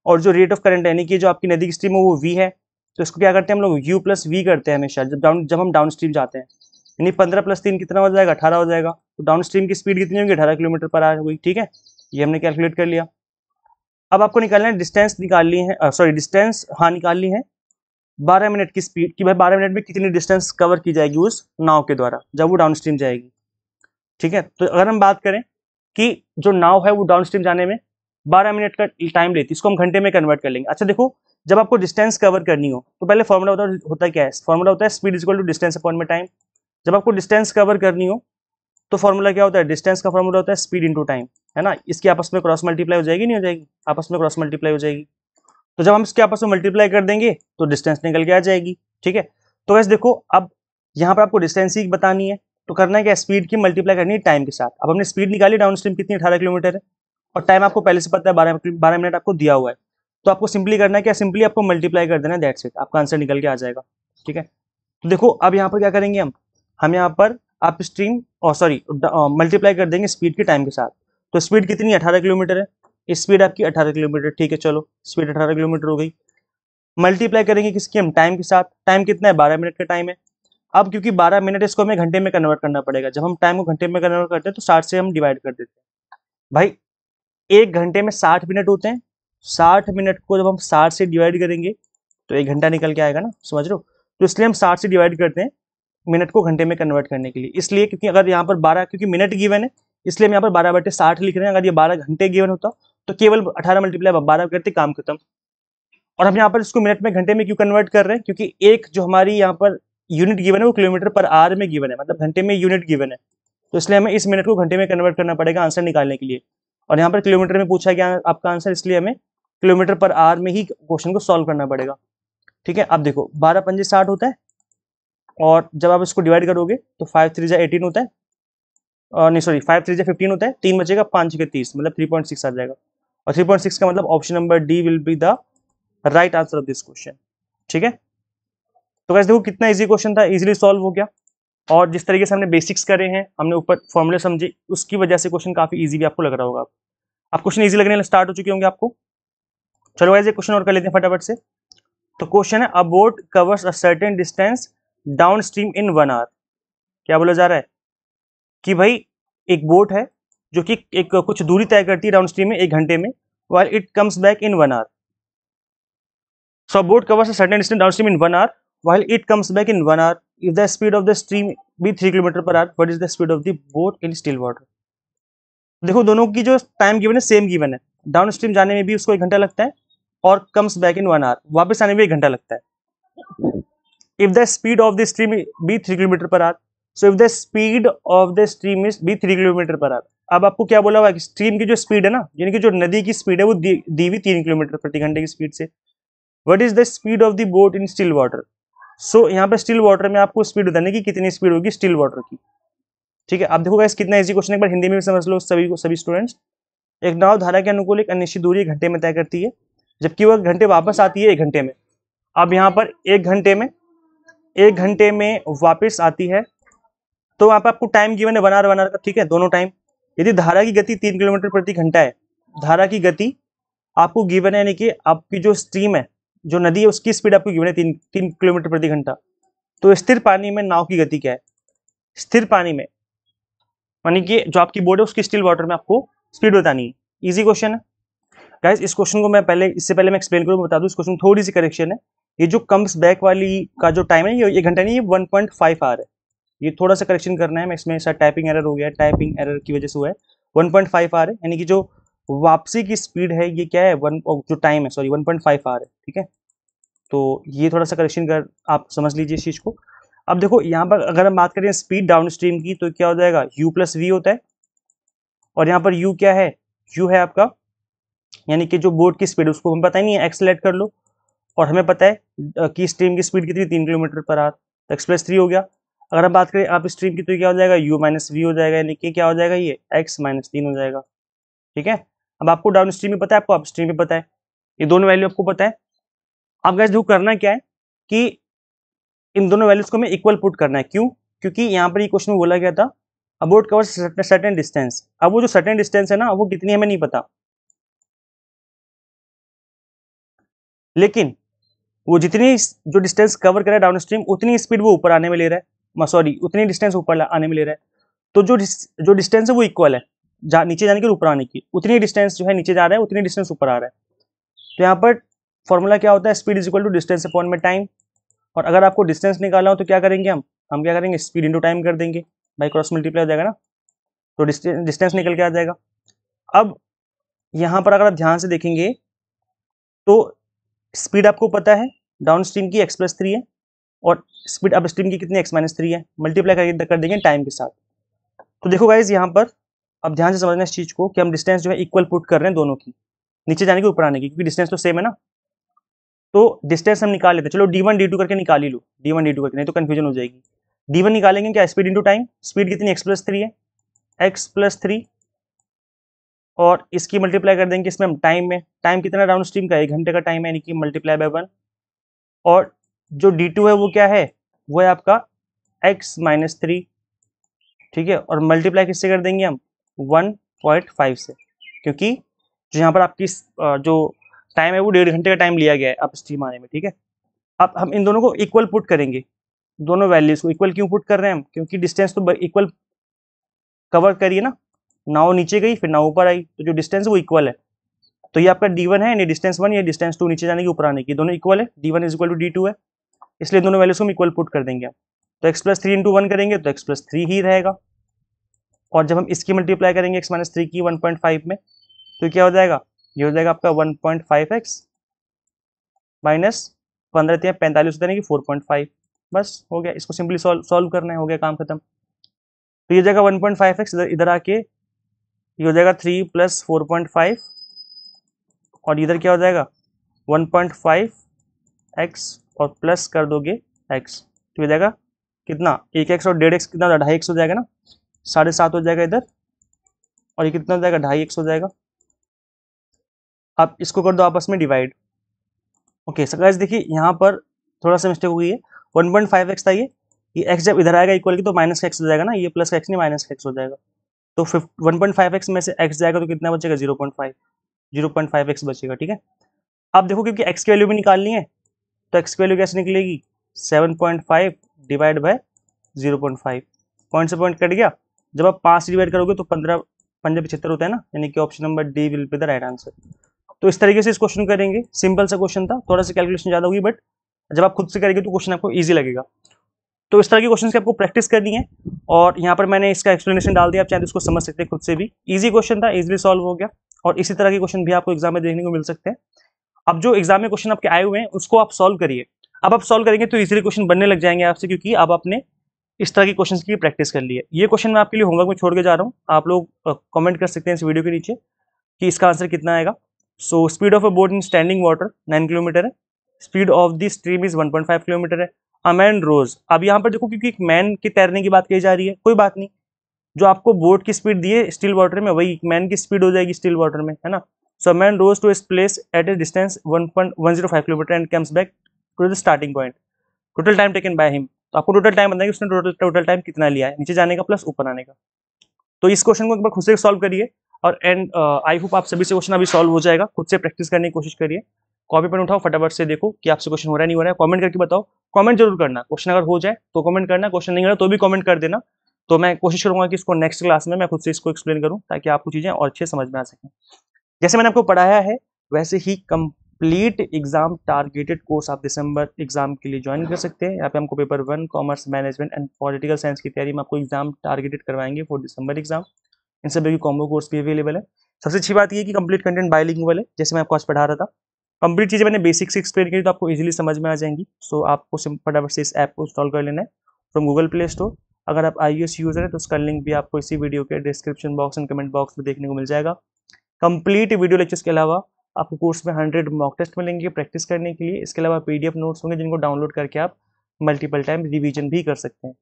और जो रेट ऑफ करंट है यानी कि जो आपकी नदी की स्ट्रीम है वो वी है। तो इसको क्या करते हैं हम लोग, यू प्लस वी करते हैं हमेशा जब हम डाउन स्ट्रीम जाते हैं, यानी 15 + 3 कितना हो जाएगा, 18 हो जाएगा। तो डाउन स्ट्रीम की स्पीड कितनी होगी, 18 km/h हुई, ठीक है, ये हमने कैलकुलेट कर लिया। अब आपको निकालना है डिस्टेंस, निकालनी है सॉरी डिस्टेंस, हाँ निकालनी है 12 मिनट की स्पीड, कि भाई 12 मिनट में कितनी डिस्टेंस कवर की जाएगी उस नाव के द्वारा जब वो डाउन स्ट्रीम जाएगी, ठीक है। तो अगर हम बात करें कि जो नाव है वो डाउन स्ट्रीम जाने में 12 मिनट का टाइम लेती है, इसको हम घंटे में कन्वर्ट कर लेंगे। अच्छा देखो, जब आपको डिस्टेंस कवर करनी हो तो पहले फॉर्मूला होता क्या है, फॉर्मूला होता है speed is equal to distance upon में टाइम। जब आपको डिस्टेंस कवर करनी हो तो फॉर्मूला क्या होता है, डिस्टेंस का फॉर्मूला होता है स्पीड इंटू टाइम, है ना। इसकी आपस में क्रॉस मल्टीप्लाई हो जाएगी, नहीं हो जाएगी, आपस में क्रॉस मल्टीप्लाई हो जाएगी। तो जब हम इसके आपस में मल्टीप्लाई कर देंगे तो डिस्टेंस निकल के आ जाएगी, ठीक है। तो वैसे देखो, अब यहाँ पर आपको डिस्टेंस ही बतानी है, तो करना है क्या, स्पीड की मल्टीप्लाई करनी है टाइम के साथ। अब हमने स्पीड निकाली डाउन स्ट्रीम कितनी, 18 किलोमीटर है, और टाइम आपको पहले से पता है 12 मिनट आपको दिया हुआ है। तो आपको सिंपली करना है क्या, सिंपली आपको मल्टीप्लाई कर देना है, दैट्स इट, आपका आंसर निकल के आ जाएगा, ठीक है। तो देखो अब यहाँ पर क्या करेंगे हम यहाँ पर अप स्ट्रीम और सॉरी मल्टीप्लाई कर देंगे स्पीड के टाइम के साथ। तो स्पीड कितनी, 18 किलोमीटर है, स्पीड आपकी 18 किलोमीटर, ठीक है, चलो स्पीड 18 किलोमीटर हो गई। मल्टीप्लाई करेंगे किसकी, हम टाइम के साथ, टाइम कितना है, 12 मिनट का टाइम है। अब क्योंकि 12 मिनट इसको हमें घंटे में कन्वर्ट करना पड़ेगा, जब हम टाइम को घंटे में कन्वर्ट करते हैं तो 60 से हम डिवाइड कर देते हैं। भाई 1 घंटे में 60 मिनट होते हैं, 60 मिनट को जब हम 60 से डिवाइड करेंगे तो 1 घंटा निकल के आएगा ना, समझ रहे हो। तो इसलिए हम 60 से डिवाइड करते हैं मिनट को घंटे में कन्वर्ट करने के लिए, इसलिए क्योंकि अगर यहाँ पर 12, क्योंकि मिनट गिवन है इसलिए हम यहाँ पर 12/60 लिख रहे हैं। अगर ये 12 घंटे गिवन होता तो केवल 18 × 12 करते, काम खत्म। और हम यहाँ पर इसको मिनट में घंटे में क्यों कन्वर्ट कर रहे हैं, क्योंकि एक जो हमारी यहाँ पर यूनिट गिवन है वो km/h में गिवन है, मतलब घंटे में यूनिट गिवन है, तो इसलिए हमें इस मिनट को घंटे में कन्वर्ट करना पड़ेगा आंसर निकालने के लिए। और यहाँ पर किलोमीटर में पूछा गया आपका आंसर, इसलिए हमें km/h में ही क्वेश्चन को सॉल्व करना पड़ेगा, ठीक है। अब देखो 12 × 5 = 60 होता है, और जब आप इसको डिवाइड करोगे तो 5 × 3 = 18 होता है, और नहीं सॉरी 5 × 3 = 15 होता है, 3 बचेगा, 5 × 30 मतलब 3.6 आ जाएगा। और 3.6 का मतलब option number D will be the right answer of this question, ठीक है। तो वैसे देखो कितना इजी क्वेश्चन था, इजीली सॉल्व हो गया। और जिस तरीके से हमने बेसिक्स करे हैं, हमने ऊपर फॉर्मूले समझे, उसकी वजह से क्वेश्चन काफी इजी भी आपको लग रहा होगा। अब क्वेश्चन इजी लगने स्टार्ट हो चुके होंगे आपको। चलो वैसे क्वेश्चन और कर लेते हैं फटाफट से। तो क्वेश्चन है, a boat covers a certain distance down stream in 1 hour. क्या बोला जा रहा है कि भाई एक बोट है जो कि एक कुछ दूरी तय करती है डाउन स्ट्रीम में 1 घंटे में, while it comes back in 1 hour. So a boat covers a certain distance downstream in 1 hour, while it comes back in 1 hour. If the speed of the stream be 3 km/h, what is the speed of the boat in still water? देखो दोनों की जो टाइम गिवन है सेम गिवन है, डाउन स्ट्रीम जाने में भी उसको 1 घंटा लगता है और कम्स बैक इन 1 hour, वापस आने में 1 घंटा लगता है। If the speed of the stream be 3 km/h, so if the speed of the stream is be 3 km/h। अब आपको क्या बोला हुआ है कि स्ट्रीम की जो स्पीड है ना, यानी कि जो नदी की स्पीड है वो दी हुई 3 किलोमीटर प्रति घंटे की स्पीड से। What is the speed of the boat in still water? So यहाँ पे स्टिल वाटर में आपको स्पीड बताने की कितनी स्पीड होगी स्टिल वाटर की, ठीक है। आप देखो गाइस कितना इजी क्वेश्चन, एक बार हिंदी में भी समझ लो सभी स्टूडेंट्स। एक नाव धारा के अनुकूल एक अनिश्चित दूरी 1 घंटे में तय करती है, जबकि वह घंटे वापस आती है 1 घंटे में। अब यहाँ पर 1 घंटे में वापस आती है, तो वहां पर आपको टाइम गिवन है 1 आवर का, ठीक है, दोनों टाइम। यदि धारा की गति 3 किलोमीटर प्रति घंटा है, धारा की गति आपको गिवन है, यानी कि आपकी जो स्ट्रीम है, जो नदी है, उसकी स्पीड आपको गिवन है 3 किलोमीटर प्रति घंटा। तो स्थिर पानी में नाव की गति क्या है? स्थिर पानी में यानी कि जो आपकी बोट है उसकी स्टिल वाटर में आपको स्पीड बतानी है। इजी क्वेश्चन है गाइस। इस क्वेश्चन को मैं इससे पहले मैं एक्सप्लेन करूँ, बता दूं इस क्वेश्चन में थोड़ी सी करेक्शन है। ये जो कम्स बैक वाली का जो टाइम है ये 1 घंटा नहीं, ये 1.5 आवर है। ये थोड़ा सा करेक्शन करना है, मैं इसमें शायद टाइपिंग एरर हो गया, टाइपिंग एरर की वजह से हुआ है। 1.5 आवर है, यानी कि जो वापसी की स्पीड है ये क्या है, जो टाइम है सॉरी 1.5 आवर है, ठीक है। तो ये थोड़ा सा करेक्शन कर आप समझ लीजिए इस चीज को। अब देखो यहाँ पर अगर हम बात करें स्पीड डाउन स्ट्रीम की तो क्या हो जाएगा, u प्लस वी होता है। और यहाँ पर u क्या है, u है आपका यानी कि जो बोट की स्पीड उसको हमें पता ही नहीं है, एक्सलेट कर लो। और हमें पता है कि स्ट्रीम की स्पीड कितनी, 3 किलोमीटर पर आवर, तो x प्लस 3 हो गया। अगर हम बात करें आप स्ट्रीम की तो क्या हो जाएगा, u माइनस वी हो जाएगा, यानी कि क्या हो जाएगा, ये x माइनस 3 हो जाएगा, ठीक है। अब आपको डाउन स्ट्रीम में पता है, आपको अप स्ट्रीम में पता है, ये दोनों वैल्यू आपको पता है। अब गाइस जो करना क्या है कि इन दोनों वैल्यूज को हमें इक्वल पुट करना है। क्यों, क्योंकि यहाँ पर ये क्वेश्चन में बोला गया था अ बोट कवर्स सर्टेन डिस्टेंस। अब वो जो सर्टेन डिस्टेंस है ना वो कितनी हमें नहीं पता, लेकिन वो जितनी जो डिस्टेंस कवर करे डाउन स्ट्रीम उतनी स्पीड वो ऊपर आने में ले रहा है, सॉरी उतनी डिस्टेंस ऊपर आने में ले रहा है। तो जो डिस्टेंस है वो इक्वल है, नीचे जाने की ऊपर आने की, उतनी डिस्टेंस जो है नीचे जा रहा है उतनी डिस्टेंस ऊपर आ रहा है। तो यहाँ पर फॉर्मूला क्या होता है, speed is equal to distance upon में टाइम। और अगर आपको डिस्टेंस निकालना हो तो क्या करेंगे हम क्या करेंगे, स्पीड इंटू टाइम कर देंगे, बाई क्रॉस मल्टीप्लाई हो जाएगा ना, तो डिस्टेंस निकल के आ जाएगा। अब यहाँ पर अगर आप ध्यान से देखेंगे तो स्पीड आपको पता है डाउन स्ट्रीम की x प्लस 3 है, और स्पीड अप स्ट्रीम की कितनी x माइनस 3 है, मल्टीप्लाई कर देंगे टाइम के साथ। तो देखो गाइज यहाँ पर अब ध्यान से समझना इस चीज को कि हम डिस्टेंस जो है इक्वल पुट कर रहे हैं दोनों की, नीचे जाने की ऊपर आने की, क्योंकि डिस्टेंस तो सेम है ना। तो डिस्टेंस हम निकाल लेते हैं, चलो d1 d2 करके निकाल ही लो, d1 d2 करके, नहीं तो कंफ्यूजन हो जाएगी। d1 निकालेंगे क्या, स्पीड इंटू टाइम, स्पीड कितनी x प्लस 3 है, x प्लस 3, और इसकी मल्टीप्लाई कर देंगे इसमें हम टाइम में, टाइम कितना डाउन स्ट्रीम का 1 घंटे का टाइम है, यानी कि मल्टीप्लाई बाय 1। और जो d2 है वो क्या है, वो है आपका x माइनस 3, ठीक है। और मल्टीप्लाई किससे कर देंगे हम, 1.5 से, क्योंकि जो यहाँ पर आपकी जो टाइम है वो 1.5 घंटे का टाइम लिया गया है अप स्ट्रीम आने में, ठीक है। अब हम इन दोनों को इक्वल पुट करेंगे, दोनों वैल्यूज को इक्वल क्यों पुट कर रहे हैं हम, क्योंकि डिस्टेंस तो इक्वल कवर करिए ना, ना वो नीचे गई फिर ना ऊपर आई, तो जो डिस्टेंस है वो इक्वल है। तो ये आपका d1 है, ये डिस्टेंस 1, ये डिस्टेंस 2, नीचे जाने की ऊपर आने की, दोनों इक्वल है, d1 is equal to d2 है, इसलिए दोनों वैल्यूज को हम इक्वल पुट कर देंगे। तो x प्लस 3 इंटू 1 करेंगे तो x प्लस 3 ही रहेगा, और जब हम इसकी मल्टीप्लाई करेंगे x माइनस 3 की 1.5 में तो क्या हो जाएगा, ये हो जाएगा आपका 1.5x माइनस 15 या 45 होता है कि 4.5, बस हो गया। इसको सिंपली सॉल्व करना है, हो गया काम खत्म। तो ये जाएगा 1.5x, इधर आके ये हो जाएगा 3 प्लस 4.5, और इधर क्या हो जाएगा 1.5x और प्लस कर दोगे x, तो हो जाएगा कितना 1x और 1.5x कितना 2.5x हो जाएगा ना, 7.5 हो जाएगा इधर, और ये कितना हो जाएगा 2.5x हो जाएगा। अब इसको कर दो आपस में डिवाइड। ओके सो गाइस देखिए यहाँ पर थोड़ा सा मिस्टेक हो गई है, 1.5x था ये x जब इधर आएगा इक्वल की तो माइनस का x हो जाएगा ना, ये प्लस का x नहीं माइनस का x हो जाएगा। तो 1.5x में से x जाएगा तो कितना बचेगा 0.5x बचेगा, ठीक है। अब देखो क्योंकि x की वैल्यू भी निकालनी है तो x की वैल्यू कैसे निकलेगी, 7.5 डिवाइड बाय 0.5, पॉइंट से पॉइंट कट गया। जब आप 5 से डिवाइड करोगे तो 15 पंजे 75 होता है ना, यानी कि option number D will be the right answer. तो इस तरीके से इस क्वेश्चन करेंगे, सिंपल सा क्वेश्चन था, थोड़ा सा कैलकुलेशन ज़्यादा होगी, बट जब आप खुद से करेंगे तो क्वेश्चन आपको ईजी लगेगा। तो इस तरह के क्वेश्चन की आपको प्रैक्टिस करनी है, और यहाँ पर मैंने इसका एक्सप्लेनेशन डाल दिया, आप चाहे तो इसको समझ सकते हैं खुद से भी। ईजी क्वेश्चन था, ईजिली सॉल्व हो गया, और इसी तरह के क्वेश्चन भी आपको एग्जाम में देखने को मिल सकते हैं। अब जो एग्जाम में क्वेश्चन आपके आए हुए हैं उसको आप सॉल्व करिए। अब आप सॉल्व करेंगे तो इजीली क्वेश्चन बनने लग जाएंगे आपसे, क्योंकि अब आपने इस तरह के क्वेश्चंस की प्रैक्टिस कर ली है। ये क्वेश्चन मैं आपके लिए होमवर्क में छोड़ के जा रहा हूँ, आप लोग कमेंट कर सकते हैं इस वीडियो के नीचे कि इसका आंसर कितना आएगा। So speed of a boat in standing water 9 kilometre है, speed of the stream is 1.5 kilometre है, अ मैन रोज। अब यहाँ पर देखो क्योंकि एक मैन के तैरने की बात कही जा रही है, कोई बात नहीं, जो आपको बोट की स्पीड दी है स्टिल वाटर में वही मैन की स्पीड हो जाएगी स्टिल वाटर में, है ना। So man rows to this place at a distance 1.105 kilometre and comes back to the starting point, total time taken by him. तो आपको टोटल टाइम बताया कि उसने टोटल टाइम कितना लिया है नीचे जाने का प्लस ऊपर आने का। तो इस क्वेश्चन को एक बार खुद से सॉल्व करिए, और एंड आई होप आप सभी से क्वेश्चन अभी सॉल्व हो जाएगा। खुद से प्रैक्टिस करने की कोशिश करिए, कॉपी पेन उठाओ, फटाफट से देखो कि आपसे क्वेश्चन हो रहा है नहीं हो रहा है, कमेंट करके बताओ। कमेंट जरूर करना, क्वेश्चन अगर हो जाए तो कमेंट करना, क्वेश्चन नहीं हो रहा तो भी कमेंट कर देना, तो मैं कोशिश करूंगा कि इसको नेक्स्ट क्लास में मैं खुद से इसको एक्सप्लेन करूं ताकि आपको चीज़ें और अच्छे समझ में आ सकें। जैसे मैंने आपको पढ़ाया है वैसे ही कंप्लीट एग्जाम टारगेटेड कोर्स आप दिसंबर एग्जाम के लिए ज्वाइन कर सकते हैं। यहाँ पे हमको paper 1 commerce management and political science की तैयारी में आपको एग्जाम टारगेटेड करवाएंगे फॉर दिसंबर एग्जाम। इन सभी की कॉम्बो कोर्स भी अवेलेबल है। सबसे अच्छी बात ये कि कंप्लीट कंटेंट बाइलिंगुअल है, जैसे मैं आपको आज पढ़ा रहा था। कंप्लीट चीज़ें मैंने बेसिक से एक्सप्लेन करी तो आपको इजीली समझ में आ जाएंगी। सो आपको फटाफट से इस ऐप को इंस्टॉल कर लेना है फ्रॉम गूगल प्ले स्टोर। अगर आप iOS यूजर है तो उसका लिंक भी आपको इसी वीडियो के description box and comment box में देखने को मिल जाएगा। कंप्लीट वीडियो लेक्चर्स के अलावा आपको कोर्स में 100 मॉक टेस्ट मिलेंगे प्रैक्टिस करने के लिए। इसके अलावा PDF नोट्स होंगे जिनको डाउनलोड करके आप मल्टीपल टाइम रिवीजन भी कर सकते हैं।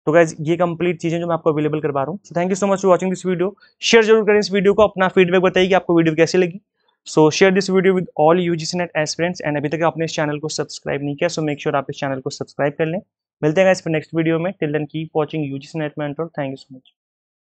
तो गाइज ये कंप्लीट चीजें जो मैं आपको अवेलेबल करवा रहा हूँ। So thank you so much for watching this video. Share जरूर करें इस वीडियो को, अपना फीडबैक बताइए कि आपको वीडियो कैसी लगी। सो share this video with all UGC net aspirants and अभी तक आपने इस चैनल को सब्सक्राइब नहीं किया सो मेक श्योर आप इस चैनल को सब्सक्राइब कर लें। मिलते हैं गाइज फिर नेक्स्ट वीडियो में। Till then keep watching UGC net mentor. Thank you so much.